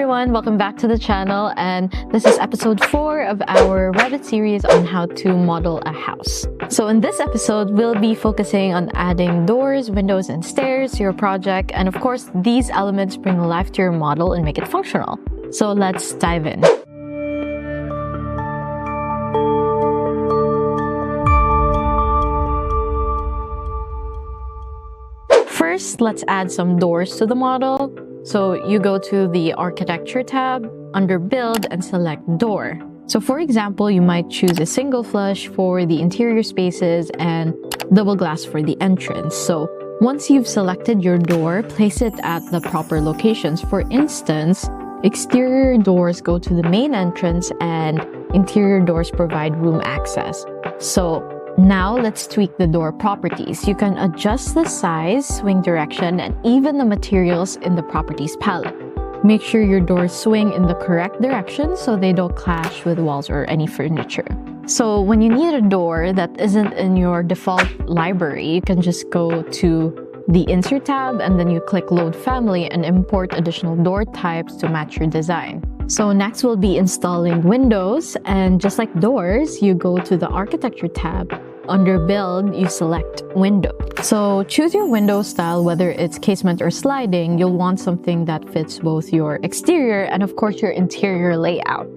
everyone, welcome back to the channel, and this is episode 4 of our Revit series on how to model a house. So in this episode, we'll be focusing on adding doors, windows, and stairs to your project, and of course, these elements bring life to your model and make it functional. So let's dive in. First, let's add some doors to the model. So you go to the Architecture tab, under Build, and select Door. So for example, you might choose a single flush for the interior spaces and double glass for the entrance. So once you've selected your door, place it at the proper locations. For instance, exterior doors go to the main entrance and interior doors provide room access. So now let's tweak the door properties. You can adjust the size, swing direction, and even the materials in the properties palette. Make sure your doors swing in the correct direction so they don't clash with walls or any furniture. So when you need a door that isn't in your default library, you can just go to the Insert tab and then you click Load Family and import additional door types to match your design. So next we'll be installing windows, and just like doors, you go to the Architecture tab. Under Build, you select Window. So choose your window style, whether it's casement or sliding. You'll want something that fits both your exterior and of course your interior layout.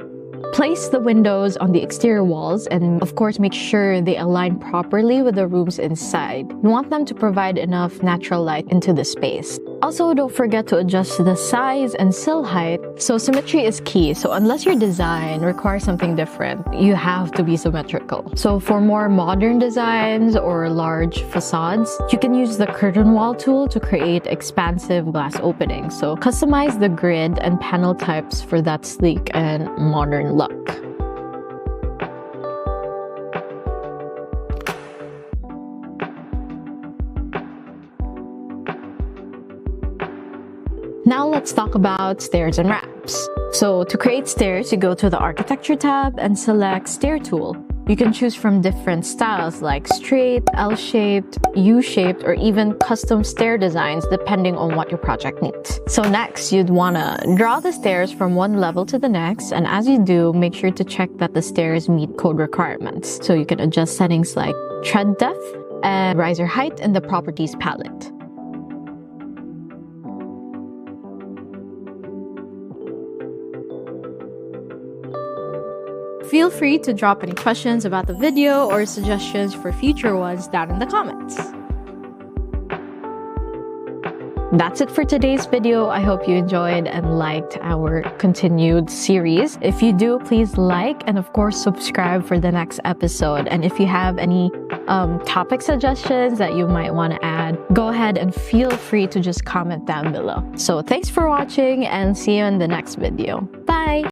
Place the windows on the exterior walls and of course make sure they align properly with the rooms inside. You want them to provide enough natural light into the space. Also, don't forget to adjust the size and sill height. So symmetry is key. So unless your design requires something different, you have to be symmetrical. So for more modern designs or large facades, you can use the curtain wall tool to create expansive glass openings. So customize the grid and panel types for that sleek and modern look. Now let's talk about stairs and ramps. So to create stairs, you go to the Architecture tab and select Stair Tool. You can choose from different styles like straight, L-shaped, U-shaped, or even custom stair designs depending on what your project needs. So next, you'd want to draw the stairs from one level to the next, and as you do, make sure to check that the stairs meet code requirements. So you can adjust settings like tread depth and riser height in the Properties palette. Feel free to drop any questions about the video or suggestions for future ones down in the comments. That's it for today's video. I hope you enjoyed and liked our continued series. If you do, please like and of course subscribe for the next episode. And if you have any topic suggestions that you might want to add, go ahead and feel free to just comment down below. So thanks for watching and see you in the next video. Bye!